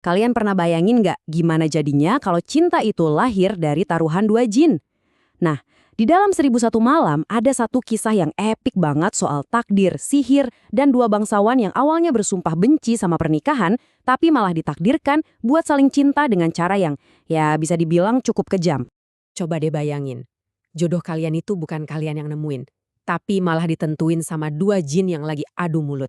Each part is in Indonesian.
Kalian pernah bayangin nggak gimana jadinya kalau cinta itu lahir dari taruhan dua jin? Nah, di dalam 1001 Malam ada satu kisah yang epik banget soal takdir, sihir, dan dua bangsawan yang awalnya bersumpah benci sama pernikahan, tapi malah ditakdirkan buat saling cinta dengan cara yang, ya bisa dibilang cukup kejam. Coba deh bayangin, jodoh kalian itu bukan kalian yang nemuin, tapi malah ditentuin sama dua jin yang lagi adu mulut.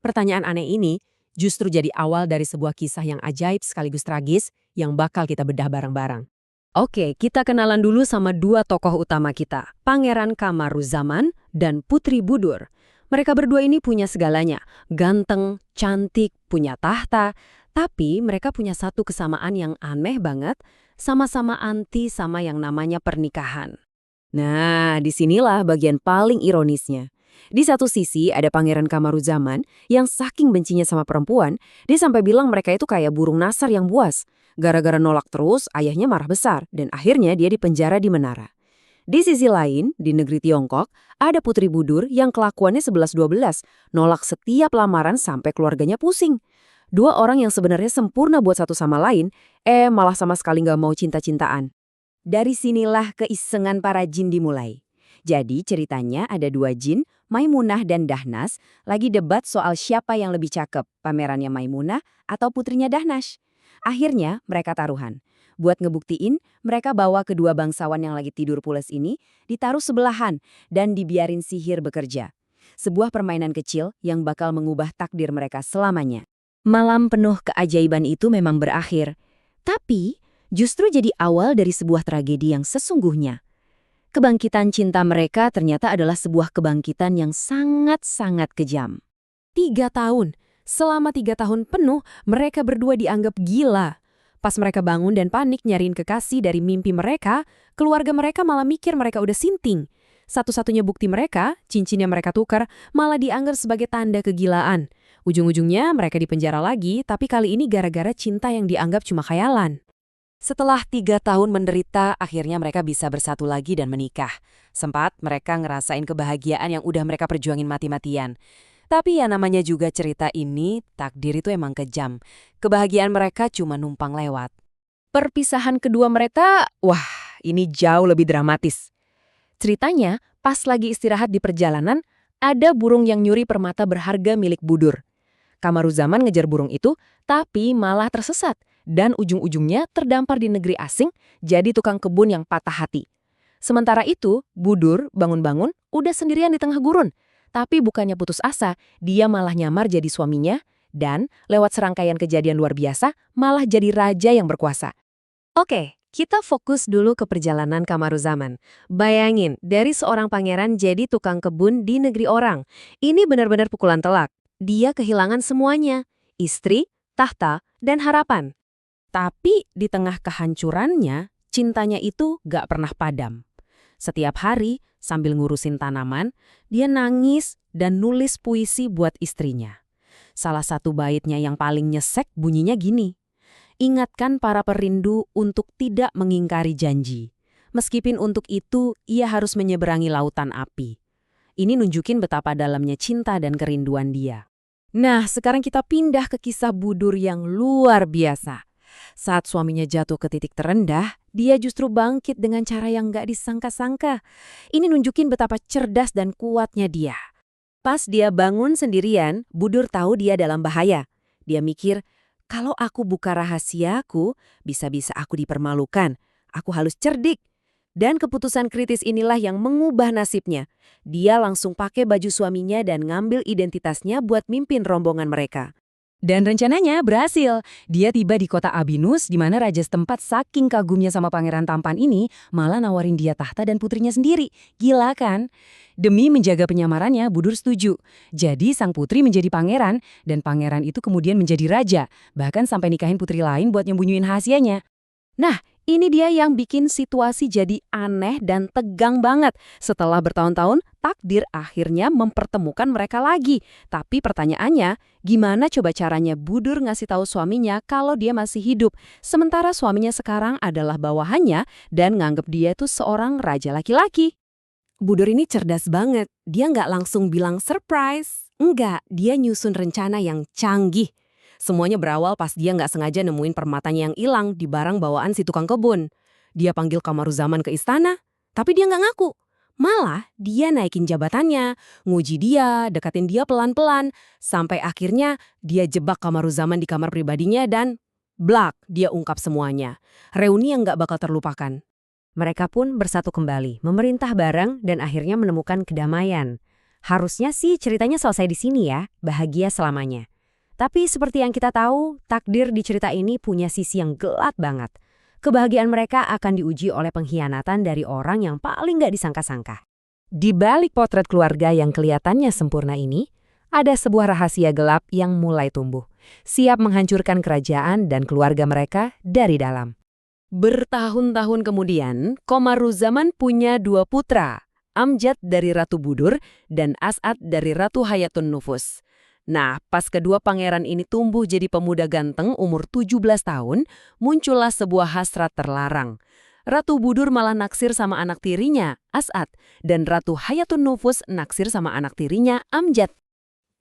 Pertanyaan aneh ini justru jadi awal dari sebuah kisah yang ajaib sekaligus tragis yang bakal kita bedah bareng-bareng. Oke, kita kenalan dulu sama dua tokoh utama kita, Pangeran Kamaruzaman dan Putri Budur. Mereka berdua ini punya segalanya, ganteng, cantik, punya tahta, tapi mereka punya satu kesamaan yang aneh banget, sama-sama anti sama yang namanya pernikahan. Nah, disinilah bagian paling ironisnya. Di satu sisi ada Pangeran Kamaruzaman yang saking bencinya sama perempuan, dia sampai bilang mereka itu kayak burung nasar yang buas. Gara-gara nolak terus, ayahnya marah besar dan akhirnya dia dipenjara di menara. Di sisi lain, di negeri Tiongkok, ada Putri Budur yang kelakuannya 11-12, nolak setiap lamaran sampai keluarganya pusing. Dua orang yang sebenarnya sempurna buat satu sama lain, malah sama sekali nggak mau cinta-cintaan. Dari sinilah keisengan para jin dimulai. Jadi ceritanya ada dua jin, Maimunah dan Dahnas, lagi debat soal siapa yang lebih cakep, pamerannya Maimunah atau putrinya Dahnas. Akhirnya mereka taruhan. Buat ngebuktiin, mereka bawa kedua bangsawan yang lagi tidur pules ini, ditaruh sebelahan dan dibiarin sihir bekerja. Sebuah permainan kecil yang bakal mengubah takdir mereka selamanya. Malam penuh keajaiban itu memang berakhir. Tapi justru jadi awal dari sebuah tragedi yang sesungguhnya. Kebangkitan cinta mereka ternyata adalah sebuah kebangkitan yang sangat-sangat kejam. 3 tahun. Selama 3 tahun penuh, mereka berdua dianggap gila. Pas mereka bangun dan panik nyariin kekasih dari mimpi mereka, keluarga mereka malah mikir mereka udah sinting. Satu-satunya bukti mereka, cincin yang mereka tukar, malah dianggap sebagai tanda kegilaan. Ujung-ujungnya mereka dipenjara lagi, tapi kali ini gara-gara cinta yang dianggap cuma khayalan. Setelah 3 tahun menderita, akhirnya mereka bisa bersatu lagi dan menikah. Sempat mereka ngerasain kebahagiaan yang udah mereka perjuangin mati-matian. Tapi ya namanya juga cerita ini, takdir itu emang kejam. Kebahagiaan mereka cuma numpang lewat. Perpisahan kedua mereka, wah, ini jauh lebih dramatis. Ceritanya, pas lagi istirahat di perjalanan, ada burung yang nyuri permata berharga milik Budur. Kamaruzaman ngejar burung itu, tapi malah tersesat. Dan ujung-ujungnya terdampar di negeri asing, jadi tukang kebun yang patah hati. Sementara itu, Budur bangun-bangun udah sendirian di tengah gurun. Tapi bukannya putus asa, dia malah nyamar jadi suaminya, dan lewat serangkaian kejadian luar biasa, malah jadi raja yang berkuasa. Oke, kita fokus dulu ke perjalanan Kamaruzaman. Bayangin, dari seorang pangeran jadi tukang kebun di negeri orang. Ini benar-benar pukulan telak. Dia kehilangan semuanya, istri, tahta, dan harapan. Tapi di tengah kehancurannya, cintanya itu gak pernah padam. Setiap hari, sambil ngurusin tanaman, dia nangis dan nulis puisi buat istrinya. Salah satu baitnya yang paling nyesek bunyinya gini. Ingatkan para perindu untuk tidak mengingkari janji. Meskipun untuk itu, ia harus menyeberangi lautan api. Ini nunjukin betapa dalamnya cinta dan kerinduan dia. Nah, sekarang kita pindah ke kisah Budur yang luar biasa. Saat suaminya jatuh ke titik terendah, dia justru bangkit dengan cara yang gak disangka-sangka. Ini nunjukin betapa cerdas dan kuatnya dia. Pas dia bangun sendirian, Budur tahu dia dalam bahaya. Dia mikir, kalau aku buka rahasiaku, bisa-bisa aku dipermalukan. Aku harus cerdik. Dan keputusan kritis inilah yang mengubah nasibnya. Dia langsung pakai baju suaminya dan ngambil identitasnya buat mimpin rombongan mereka. Dan rencananya berhasil. Dia tiba di kota Abinus, di mana raja setempat saking kagumnya sama pangeran tampan ini, malah nawarin dia tahta dan putrinya sendiri. Gila kan? Demi menjaga penyamarannya, Budur setuju. Jadi sang putri menjadi pangeran, dan pangeran itu kemudian menjadi raja. Bahkan sampai nikahin putri lain buat nyembunyiin rahasianya. Nah, ini dia yang bikin situasi jadi aneh dan tegang banget. Setelah bertahun-tahun, takdir akhirnya mempertemukan mereka lagi. Tapi pertanyaannya, gimana coba caranya Budur ngasih tahu suaminya kalau dia masih hidup, sementara suaminya sekarang adalah bawahannya dan nganggep dia itu seorang raja laki-laki? Budur ini cerdas banget. Dia nggak langsung bilang surprise. Enggak, dia nyusun rencana yang canggih. Semuanya berawal pas dia nggak sengaja nemuin permatanya yang hilang di barang bawaan si tukang kebun. Dia panggil Kamaruzaman ke istana, tapi dia nggak ngaku. Malah dia naikin jabatannya, nguji dia, deketin dia pelan-pelan, sampai akhirnya dia jebak Kamaruzaman di kamar pribadinya dan blak, dia ungkap semuanya. Reuni yang nggak bakal terlupakan. Mereka pun bersatu kembali, memerintah bareng dan akhirnya menemukan kedamaian. Harusnya sih ceritanya selesai di sini ya, bahagia selamanya. Tapi seperti yang kita tahu, takdir di cerita ini punya sisi yang gelap banget. Kebahagiaan mereka akan diuji oleh pengkhianatan dari orang yang paling nggak disangka-sangka. Di balik potret keluarga yang kelihatannya sempurna ini, ada sebuah rahasia gelap yang mulai tumbuh, siap menghancurkan kerajaan dan keluarga mereka dari dalam. Bertahun-tahun kemudian, Kamaruzaman punya 2 putra, Amjad dari Ratu Budur dan As'ad dari Ratu Hayatun Nufus. Nah, pas kedua pangeran ini tumbuh jadi pemuda ganteng umur 17 tahun, muncullah sebuah hasrat terlarang. Ratu Budur malah naksir sama anak tirinya, As'ad, dan Ratu Hayatun Nufus naksir sama anak tirinya, Amjad.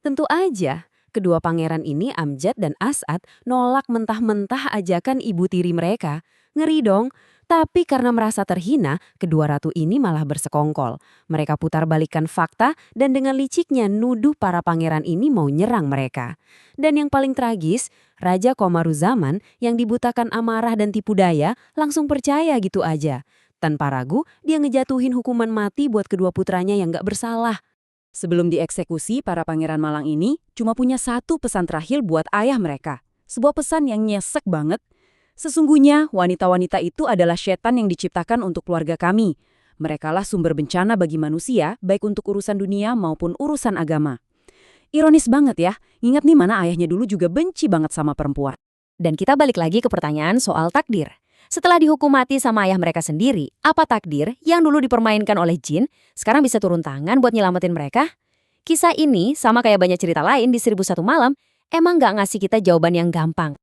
Tentu aja, kedua pangeran ini, Amjad dan As'ad, nolak mentah-mentah ajakan ibu tiri mereka. Ngeri dong. Tapi karena merasa terhina, kedua ratu ini malah bersekongkol. Mereka putar balikan fakta dan dengan liciknya nuduh para pangeran ini mau nyerang mereka. Dan yang paling tragis, Raja Kamaruzaman yang dibutakan amarah dan tipu daya langsung percaya gitu aja. Tanpa ragu, dia ngejatuhin hukuman mati buat kedua putranya yang gak bersalah. Sebelum dieksekusi, para pangeran malang ini cuma punya satu pesan terakhir buat ayah mereka. Sebuah pesan yang nyesek banget. Sesungguhnya, wanita-wanita itu adalah setan yang diciptakan untuk keluarga kami. Merekalah sumber bencana bagi manusia, baik untuk urusan dunia maupun urusan agama. Ironis banget ya, ingat nih mana ayahnya dulu juga benci banget sama perempuan. Dan kita balik lagi ke pertanyaan soal takdir. Setelah dihukum mati sama ayah mereka sendiri, apa takdir yang dulu dipermainkan oleh jin sekarang bisa turun tangan buat nyelamatin mereka? Kisah ini, sama kayak banyak cerita lain di 1001 Malam, emang nggak ngasih kita jawaban yang gampang.